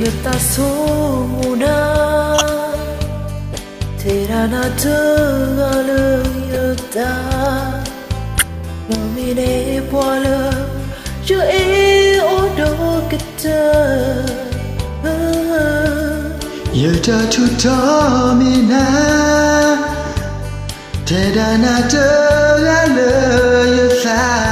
đời ta số muna thế ra na thương lời ta nó mi để qua lơ chưa ý ô đâu kita giờ ta chút đó mi na thế ra na thương lời ta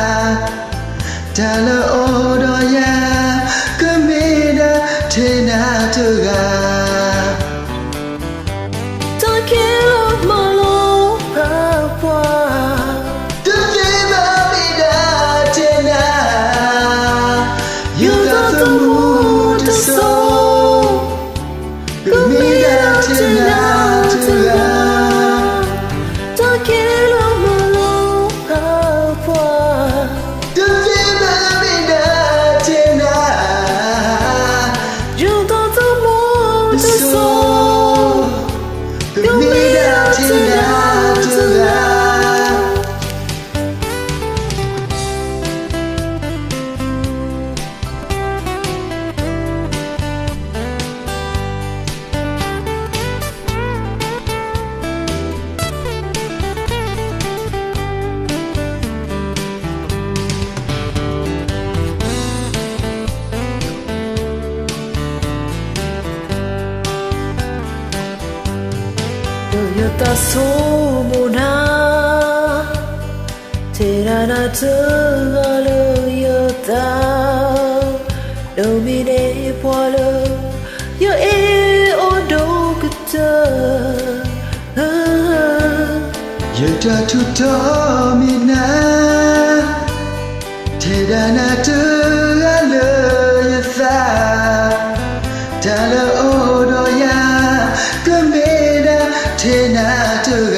ta lỡ ô đó ya cứ mi na thế na thương ta kêu mà lo ra qua đời ta số muna thế ra na thương lời ta đâu mi để qua lơ yêu ý ô đâu kita giờ ta chút đó mi na thế ra na thương lời ta ta lỡ ô đó ya cứ mi na thế na thương